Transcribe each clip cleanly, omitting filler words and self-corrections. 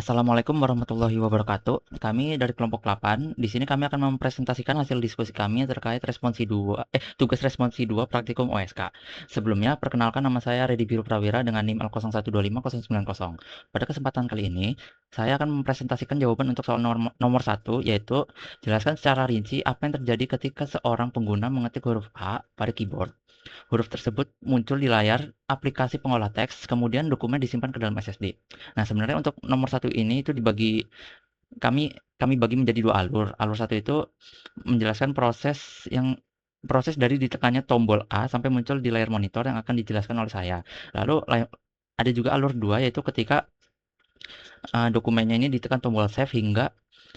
Assalamualaikum warahmatullahi wabarakatuh. Kami dari kelompok 8. Di sini kami akan mempresentasikan hasil diskusi kami terkait tugas responsi 2 praktikum OSK. Sebelumnya, perkenalkan nama saya Redi Biru Prawira dengan NIM L0125-090. Pada kesempatan kali ini, saya akan mempresentasikan jawaban untuk soal nomor 1, yaitu jelaskan secara rinci apa yang terjadi ketika seorang pengguna mengetik huruf A pada keyboard. Huruf tersebut muncul di layar aplikasi pengolah teks, kemudian dokumen disimpan ke dalam SSD. Nah, sebenarnya untuk nomor satu ini itu kami bagi menjadi dua alur. Alur satu itu menjelaskan proses dari ditekannya tombol A sampai muncul di layar monitor yang akan dijelaskan oleh saya. Lalu ada juga alur dua, yaitu ketika dokumennya ini ditekan tombol save hingga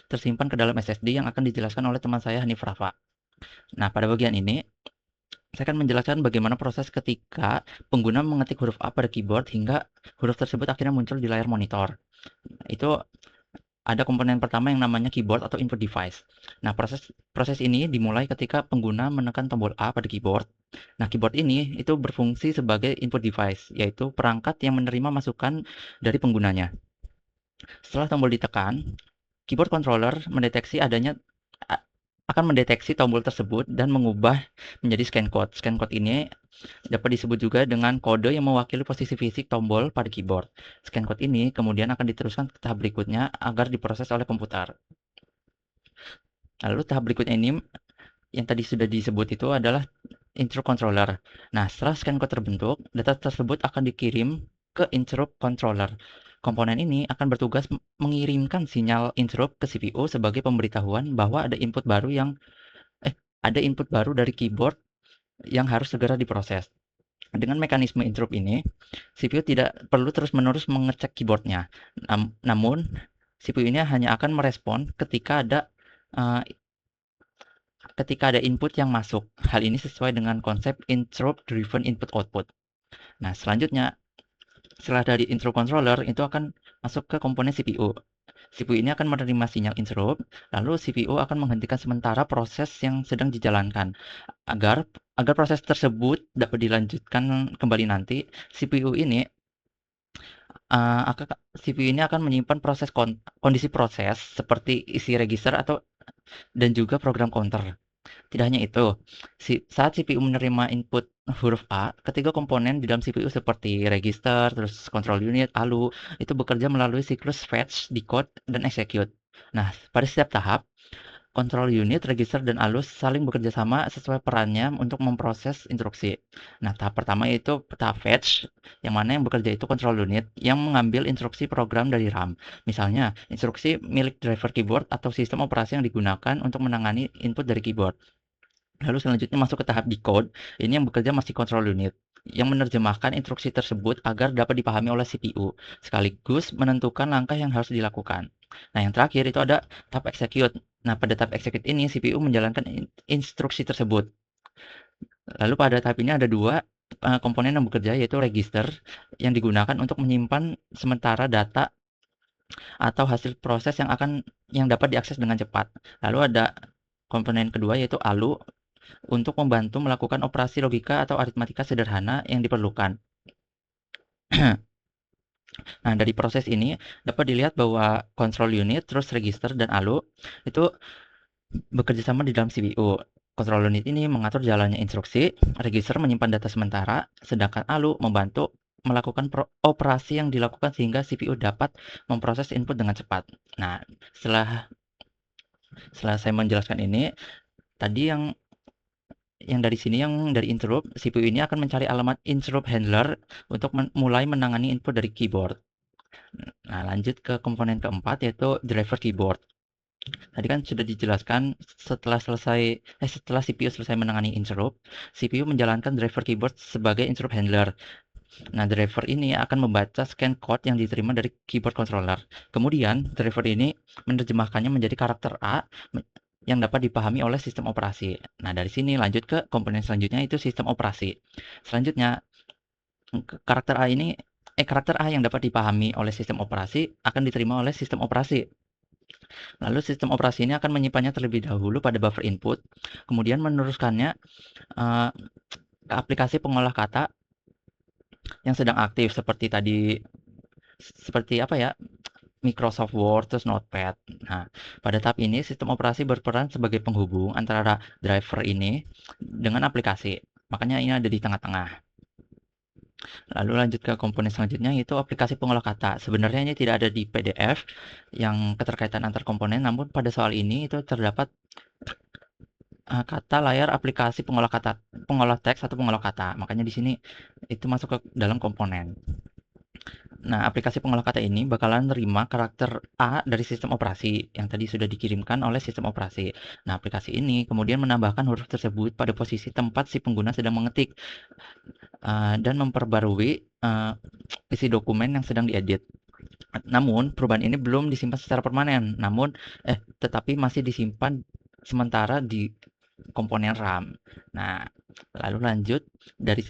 tersimpan ke dalam SSD yang akan dijelaskan oleh teman saya Hanif Rafa. Nah, pada bagian ini saya akan menjelaskan bagaimana proses ketika pengguna mengetik huruf A pada keyboard hingga huruf tersebut akhirnya muncul di layar monitor. Itu ada komponen pertama yang namanya keyboard atau input device. Nah, proses ini dimulai ketika pengguna menekan tombol A pada keyboard. Nah, keyboard ini itu berfungsi sebagai input device, yaitu perangkat yang menerima masukan dari penggunanya. Setelah tombol ditekan, keyboard controller akan mendeteksi tombol tersebut dan mengubah menjadi scan code. Scan code ini dapat disebut juga dengan kode yang mewakili posisi fisik tombol pada keyboard. Scan code ini kemudian akan diteruskan ke tahap berikutnya agar diproses oleh komputer. Lalu tahap berikutnya ini yang tadi sudah disebut itu adalah interrupt controller. Nah, setelah scan code terbentuk, data tersebut akan dikirim ke interrupt controller. Komponen ini akan bertugas mengirimkan sinyal interrupt ke CPU sebagai pemberitahuan bahwa ada input baru dari keyboard yang harus segera diproses. Dengan mekanisme interrupt ini, CPU tidak perlu terus-menerus mengecek keyboardnya. Namun, CPU ini hanya akan merespon uh, ketika ada input yang masuk. Hal ini sesuai dengan konsep interrupt driven input output. Nah, selanjutnya setelah dari interrupt controller itu akan masuk ke komponen CPU. CPU ini akan menerima sinyal interrupt, lalu CPU akan menghentikan sementara proses yang sedang dijalankan. Agar agar proses tersebut dapat dilanjutkan kembali nanti, uh, CPU ini akan menyimpan kondisi proses seperti isi register dan juga program counter. Tidak hanya itu, saat CPU menerima input huruf A, ketiga komponen di dalam CPU seperti register, terus control unit, ALU, itu bekerja melalui siklus fetch, decode, dan execute. Nah, pada setiap tahap, control unit, register, dan ALU saling bekerja sama sesuai perannya untuk memproses instruksi. Nah, tahap pertama yaitu tahap fetch, yang mana yang bekerja itu control unit, yang mengambil instruksi program dari RAM. Misalnya, instruksi milik driver keyboard atau sistem operasi yang digunakan untuk menangani input dari keyboard. Lalu selanjutnya masuk ke tahap decode, ini yang bekerja masih control unit, yang menerjemahkan instruksi tersebut agar dapat dipahami oleh CPU, sekaligus menentukan langkah yang harus dilakukan. Nah, yang terakhir itu ada tahap execute. Nah, pada tahap execute ini CPU menjalankan instruksi tersebut. Lalu pada tahap ini ada dua komponen yang bekerja, yaitu register yang digunakan untuk menyimpan sementara data atau hasil proses yang dapat diakses dengan cepat. Lalu ada komponen kedua yaitu ALU untuk membantu melakukan operasi logika atau aritmatika sederhana yang diperlukan. Nah, dari proses ini dapat dilihat bahwa control unit, terus register, dan ALU itu bekerja sama di dalam CPU. Control unit ini mengatur jalannya instruksi, register menyimpan data sementara, sedangkan ALU membantu melakukan operasi yang dilakukan sehingga CPU dapat memproses input dengan cepat. Nah, setelah setelah saya menjelaskan ini, tadi yang dari sini yang dari interrupt, CPU ini akan mencari alamat interrupt handler untuk mulai menangani input dari keyboard. Nah, lanjut ke komponen keempat yaitu driver keyboard. Tadi kan sudah dijelaskan setelah CPU selesai menangani interrupt, CPU menjalankan driver keyboard sebagai interrupt handler. Nah, driver ini akan membaca scan code yang diterima dari keyboard controller. Kemudian, driver ini menerjemahkannya menjadi karakter A yang dapat dipahami oleh sistem operasi. Nah, dari sini lanjut ke komponen selanjutnya, itu sistem operasi. Selanjutnya, karakter A yang dapat dipahami oleh sistem operasi akan diterima oleh sistem operasi. Lalu sistem operasi ini akan menyimpannya terlebih dahulu pada buffer input, kemudian meneruskannya uh, ke aplikasi pengolah kata yang sedang aktif seperti tadi, seperti apa ya? Microsoft Word, terus Notepad. Nah, pada tahap ini sistem operasi berperan sebagai penghubung antara driver ini dengan aplikasi. Makanya ini ada di tengah-tengah. Lalu lanjut ke komponen selanjutnya yaitu aplikasi pengolah kata. Sebenarnya ini tidak ada di PDF yang keterkaitan antar komponen, namun pada soal ini itu terdapat kata layar aplikasi pengolah kata, pengolah teks atau pengolah kata. Makanya di sini itu masuk ke dalam komponen. Nah, aplikasi pengolah kata ini bakalan nerima karakter A dari sistem operasi yang tadi sudah dikirimkan oleh sistem operasi. Nah, aplikasi ini kemudian menambahkan huruf tersebut pada posisi tempat si pengguna sedang mengetik dan memperbarui isi dokumen yang sedang diedit. Namun, perubahan ini belum disimpan secara permanen, tetapi masih disimpan sementara di komponen RAM. Nah, lalu lanjut dari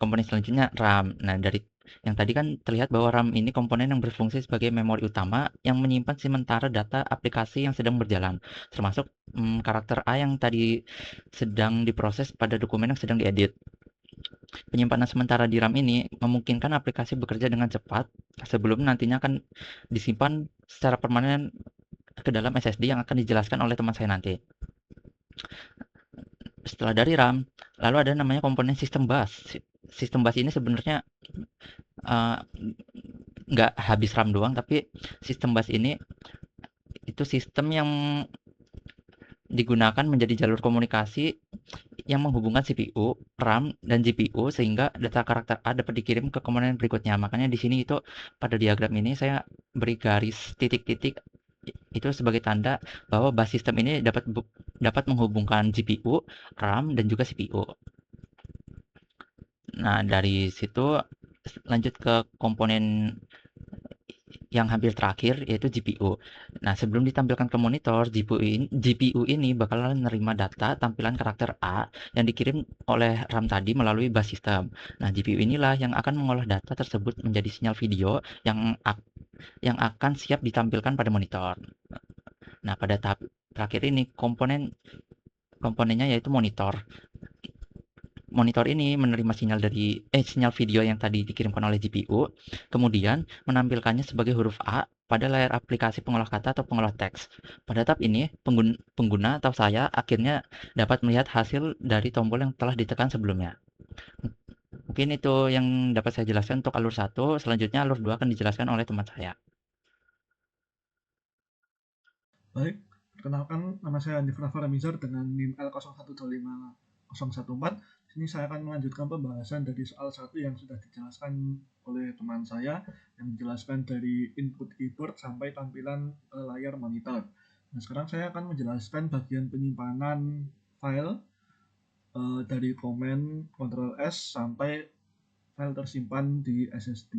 komponen selanjutnya RAM. Nah, dari yang tadi kan terlihat bahwa RAM ini komponen yang berfungsi sebagai memori utama yang menyimpan sementara data aplikasi yang sedang berjalan, termasuk karakter A yang tadi sedang diproses pada dokumen yang sedang diedit. Penyimpanan sementara di RAM ini memungkinkan aplikasi bekerja dengan cepat sebelum nantinya akan disimpan secara permanen ke dalam SSD yang akan dijelaskan oleh teman saya nanti. Setelah dari RAM, lalu ada namanya komponen sistem bus. Sistem bus ini sebenarnya uh, nggak habis RAM doang, tapi sistem bus ini itu sistem yang digunakan menjadi jalur komunikasi yang menghubungkan CPU, RAM, dan GPU sehingga data karakter A dapat dikirim ke komponen berikutnya. Makanya di sini itu pada diagram ini saya beri garis titik-titik itu sebagai tanda bahwa bus sistem ini dapat menghubungkan GPU, RAM, dan juga CPU. Nah, dari situ lanjut ke komponen yang hampir terakhir yaitu GPU. Nah, sebelum ditampilkan ke monitor, GPU ini bakalan menerima data tampilan karakter A yang dikirim oleh RAM tadi melalui bus system. Nah, GPU inilah yang akan mengolah data tersebut menjadi sinyal video yang akan siap ditampilkan pada monitor. Nah, pada tahap terakhir ini komponennya yaitu monitor. Monitor ini menerima sinyal video yang tadi dikirimkan oleh GPU, kemudian menampilkannya sebagai huruf A pada layar aplikasi pengolah kata atau pengolah teks. Pada tahap ini, pengguna atau saya akhirnya dapat melihat hasil dari tombol yang telah ditekan sebelumnya. Mungkin itu yang dapat saya jelaskan untuk alur 1, selanjutnya alur 2 akan dijelaskan oleh teman saya. Baik, perkenalkan nama saya Andi Faramizar dengan NIM L01250014. Sini saya akan melanjutkan pembahasan dari soal 1 yang sudah dijelaskan oleh teman saya yang menjelaskan dari input keyboard sampai tampilan layar monitor. Nah, sekarang saya akan menjelaskan bagian penyimpanan file dari komen Ctrl S sampai file tersimpan di SSD.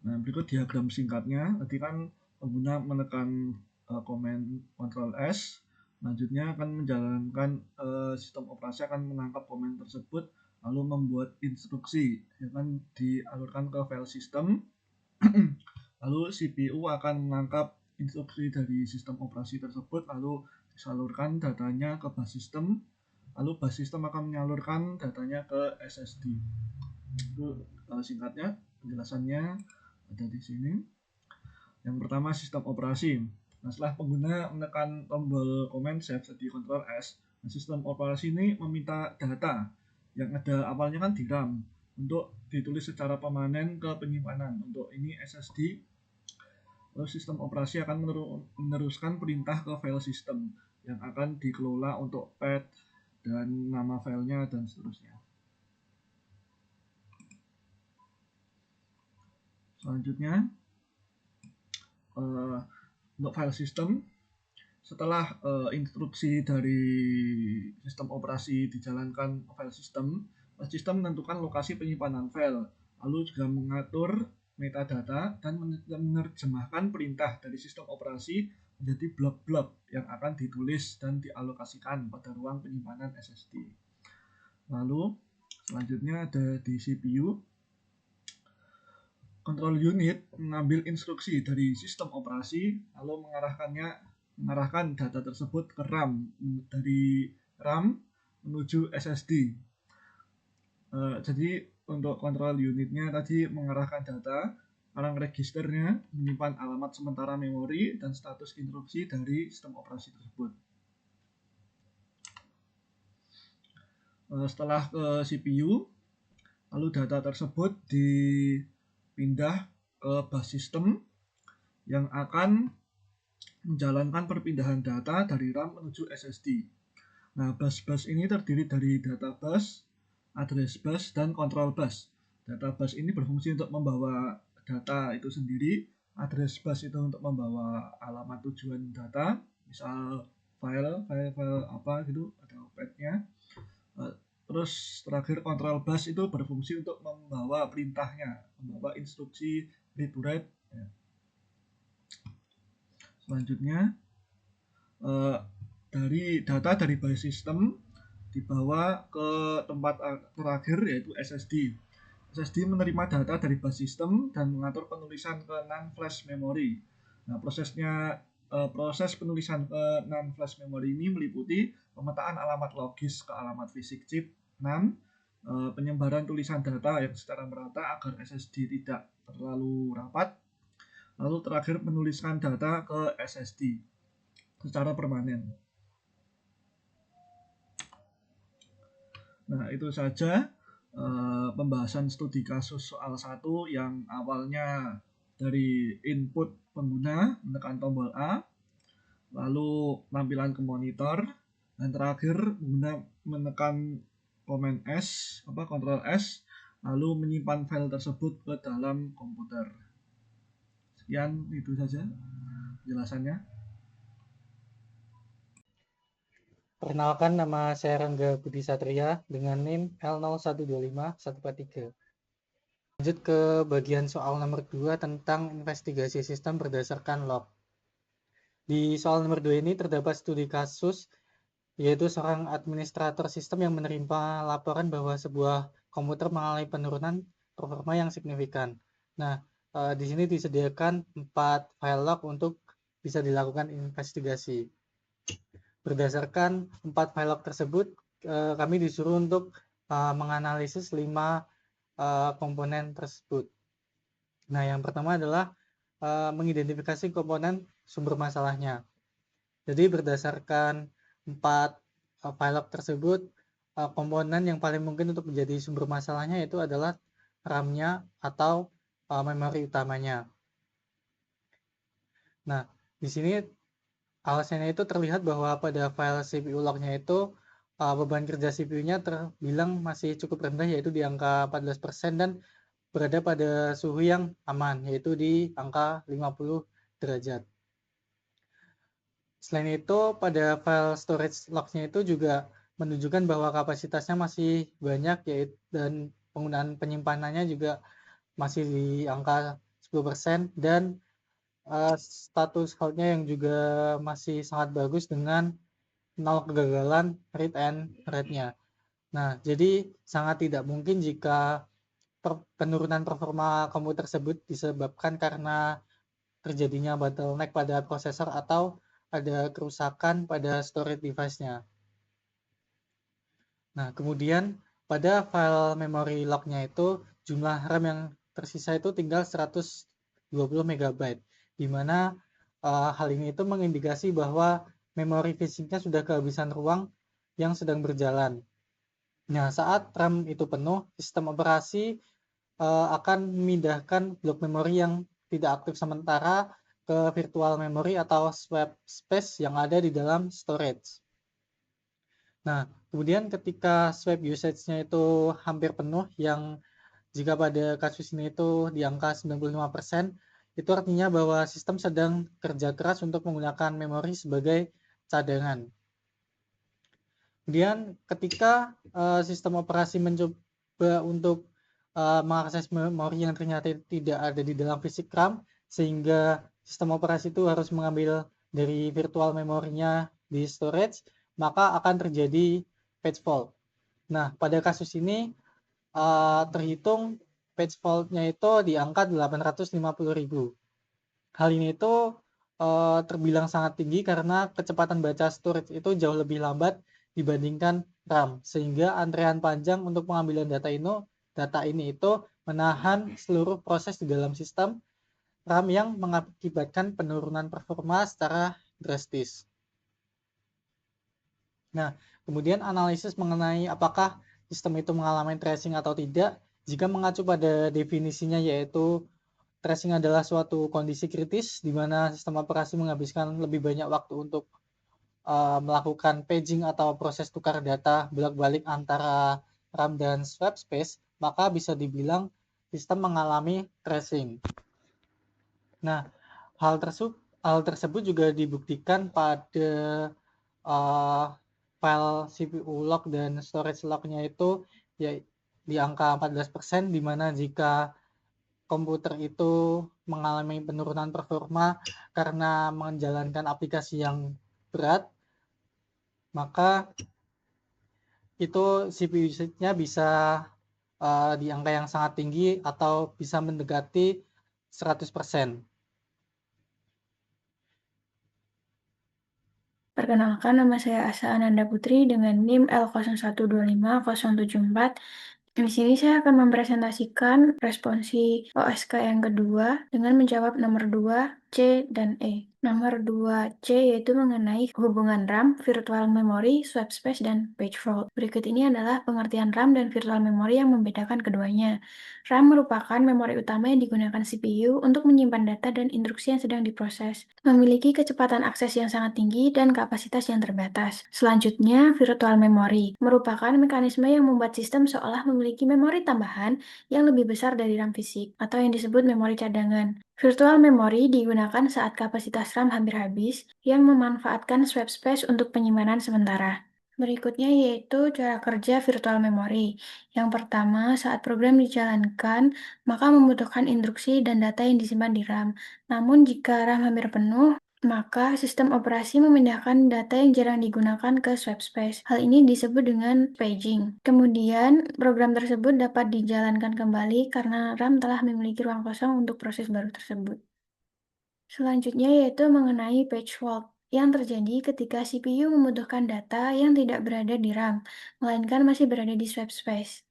Nah, berikut diagram singkatnya. Tadi kan pengguna menekan komen Ctrl S, selanjutnya akan menjalankan sistem operasi akan menangkap komen tersebut, lalu membuat instruksi, akan dialurkan ke file system, lalu CPU akan menangkap instruksi dari sistem operasi tersebut, lalu disalurkan datanya ke bus system, lalu bus system akan menyalurkan datanya ke SSD. Itu singkatnya penjelasannya ada di sini. Yang pertama sistem operasi. Nah, setelah pengguna menekan tombol command shift di Ctrl S, nah, sistem operasi ini meminta data yang ada awalnya kan di RAM untuk ditulis secara permanen ke penyimpanan. Untuk ini SSD. Lalu sistem operasi akan meneruskan perintah ke file system yang akan dikelola untuk path dan nama filenya dan seterusnya. Selanjutnya untuk file system, setelah instruksi dari sistem operasi dijalankan file system menentukan lokasi penyimpanan file, lalu juga mengatur metadata dan menerjemahkan perintah dari sistem operasi menjadi blok-blok yang akan ditulis dan dialokasikan pada ruang penyimpanan SSD. Lalu selanjutnya ada di CPU. Control unit mengambil instruksi dari sistem operasi lalu mengarahkan data tersebut ke RAM, dari RAM menuju SSD. Jadi untuk kontrol unitnya tadi mengarahkan data, orang registernya menyimpan alamat sementara memori dan status instruksi dari sistem operasi tersebut. Setelah ke CPU, lalu data tersebut dipindah ke bus system yang akan menjalankan perpindahan data dari RAM menuju SSD. Nah, bus-bus ini terdiri dari data bus, address bus, dan control bus. Data bus ini berfungsi untuk membawa data itu sendiri, address bus itu untuk membawa alamat tujuan data, misal file apa gitu, ada path-nya. Terus terakhir control bus itu berfungsi untuk membawa perintahnya, membawa instruksi read to write. Selanjutnya dari data dari bus system dibawa ke tempat terakhir yaitu SSD. SSD menerima data dari bus system dan mengatur penulisan ke non-flash memory. Nah, proses penulisan ke non-flash memory ini meliputi pemetaan alamat logis ke alamat fisik chip NAND, penyebaran tulisan data yang secara merata agar SSD tidak terlalu rapat, lalu terakhir menuliskan data ke SSD secara permanen. Nah, itu saja pembahasan studi kasus soal 1 yang awalnya dari input pengguna menekan tombol A, lalu tampilan ke monitor, dan terakhir pengguna menekan Command S, Ctrl S, lalu menyimpan file tersebut ke dalam komputer. Sekian itu saja penjelasannya. Perkenalkan, nama saya Rangga Budi Satria dengan NIM L0125-143. Lanjut ke bagian soal nomor 2 tentang investigasi sistem berdasarkan log. Di soal nomor 2 ini terdapat studi kasus, yaitu seorang administrator sistem yang menerima laporan bahwa sebuah komputer mengalami penurunan performa yang signifikan. Nah, di sini disediakan 4 file log untuk bisa dilakukan investigasi. Berdasarkan 4 file log tersebut, kami disuruh untuk menganalisis 5 komponen tersebut. Nah, yang pertama adalah mengidentifikasi komponen sumber masalahnya. Jadi berdasarkan 4 file log tersebut, komponen yang paling mungkin untuk menjadi sumber masalahnya itu adalah RAM-nya atau memori utamanya. Nah, di sini alasannya itu terlihat bahwa pada file CPU log-nya itu beban kerja CPU-nya terbilang masih cukup rendah, yaitu di angka 14% dan berada pada suhu yang aman, yaitu di angka 50 derajat. Selain itu, pada file storage log-nya itu juga menunjukkan bahwa kapasitasnya masih banyak, yaitu dan penggunaan penyimpanannya juga masih di angka 10% dan status hold-nya yang juga masih sangat bagus dengan 0 kegagalan read and write-nya. Nah, jadi sangat tidak mungkin jika penurunan performa komputer tersebut disebabkan karena terjadinya bottleneck pada prosesor atau ada kerusakan pada storage device-nya. Nah, kemudian pada file memory log-nya itu jumlah RAM yang tersisa itu tinggal 120 MB, di mana hal ini itu mengindikasi bahwa memori fisiknya sudah kehabisan ruang yang sedang berjalan. Nah, saat RAM itu penuh, sistem operasi akan memindahkan blok memori yang tidak aktif sementara ke virtual memory atau swap space yang ada di dalam storage. Nah, kemudian ketika swap usage-nya itu hampir penuh, yang jika pada kasus ini itu di angka 95%, itu artinya bahwa sistem sedang kerja keras untuk menggunakan memori sebagai cadangan. Kemudian ketika sistem operasi mencoba untuk mengakses memori yang ternyata tidak ada di dalam fisik RAM, sehingga sistem operasi itu harus mengambil dari virtual memorinya di storage, maka akan terjadi page fault. Nah, pada kasus ini terhitung page fault-nya itu di angka 850.000. Hal ini itu terbilang sangat tinggi karena kecepatan baca storage itu jauh lebih lambat dibandingkan RAM, sehingga antrean panjang untuk pengambilan data data ini itu menahan seluruh proses di dalam sistem RAM yang mengakibatkan penurunan performa secara drastis. Nah, kemudian analisis mengenai apakah sistem itu mengalami tracing atau tidak, jika mengacu pada definisinya yaitu tracing adalah suatu kondisi kritis di mana sistem operasi menghabiskan lebih banyak waktu untuk melakukan paging atau proses tukar data bolak-balik antara RAM dan swap space, maka bisa dibilang sistem mengalami tracing. Nah, hal tersebut juga dibuktikan pada file CPU log dan storage lognya itu ya di angka 14%, di mana jika komputer itu mengalami penurunan performa karena menjalankan aplikasi yang berat, maka itu CPU usage-nya bisa di angka yang sangat tinggi atau bisa mendekati 100%. Perkenalkan, nama saya Asa Ananda Putri dengan NIM L01250774. Di sini saya akan mempresentasikan responsi OSK yang kedua dengan menjawab nomor 2, C, dan E. Nomor 2C yaitu mengenai hubungan RAM, virtual memory, swap space, dan page fault. Berikut ini adalah pengertian RAM dan virtual memory yang membedakan keduanya. RAM merupakan memori utama yang digunakan CPU untuk menyimpan data dan instruksi yang sedang diproses. Memiliki kecepatan akses yang sangat tinggi dan kapasitas yang terbatas. Selanjutnya, virtual memory merupakan mekanisme yang membuat sistem seolah memiliki memori tambahan yang lebih besar dari RAM fisik, atau yang disebut memori cadangan. Virtual memory digunakan saat kapasitas RAM hampir habis, yang memanfaatkan swap space untuk penyimpanan sementara. Berikutnya yaitu cara kerja virtual memory. Yang pertama, saat program dijalankan, maka membutuhkan instruksi dan data yang disimpan di RAM. Namun jika RAM hampir penuh, maka sistem operasi memindahkan data yang jarang digunakan ke swap space. Hal ini disebut dengan paging. Kemudian, program tersebut dapat dijalankan kembali karena RAM telah memiliki ruang kosong untuk proses baru tersebut. Selanjutnya yaitu mengenai page fault yang terjadi ketika CPU membutuhkan data yang tidak berada di RAM, melainkan masih berada di swap space.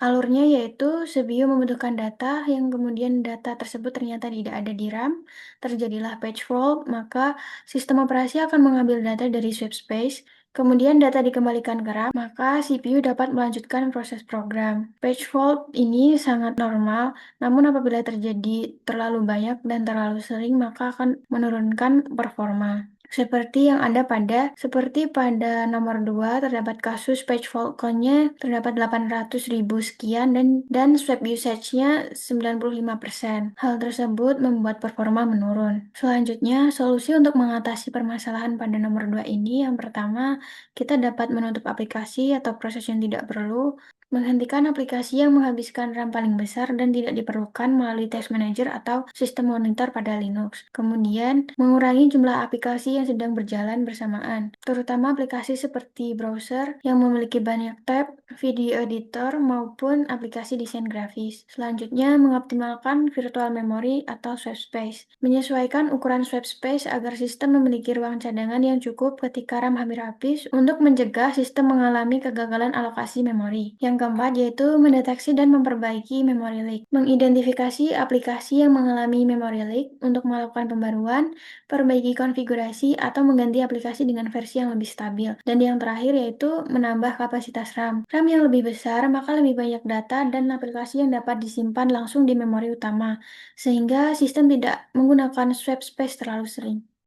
Alurnya yaitu CPU membutuhkan data yang kemudian data tersebut ternyata tidak ada di RAM, terjadilah page fault, maka sistem operasi akan mengambil data dari swap space, kemudian data dikembalikan ke RAM, maka CPU dapat melanjutkan proses program. Page fault ini sangat normal, namun apabila terjadi terlalu banyak dan terlalu sering, maka akan menurunkan performa. Seperti pada nomor 2 terdapat kasus page fault count-nya terdapat 800.000 sekian dan swap usage-nya 95%. Hal tersebut membuat performa menurun. Selanjutnya, solusi untuk mengatasi permasalahan pada nomor 2 ini, yang pertama, kita dapat menutup aplikasi atau proses yang tidak perlu, menghentikan aplikasi yang menghabiskan RAM paling besar dan tidak diperlukan melalui Task Manager atau sistem monitor pada Linux. Kemudian, mengurangi jumlah aplikasi yang sedang berjalan bersamaan, terutama aplikasi seperti browser yang memiliki banyak tab, video editor, maupun aplikasi desain grafis. Selanjutnya, mengoptimalkan virtual memory atau swap space. Menyesuaikan ukuran swap space agar sistem memiliki ruang cadangan yang cukup ketika RAM hampir habis untuk mencegah sistem mengalami kegagalan alokasi memori. Yang keempat yaitu mendeteksi dan memperbaiki memory leak. Mengidentifikasi aplikasi yang mengalami memory leak untuk melakukan pembaruan, perbaiki konfigurasi, atau mengganti aplikasi dengan versi yang lebih stabil. Dan yang terakhir yaitu menambah kapasitas RAM. RAM yang lebih besar, maka lebih banyak data dan aplikasi yang dapat disimpan langsung di memori utama, sehingga sistem tidak menggunakan swap space terlalu sering.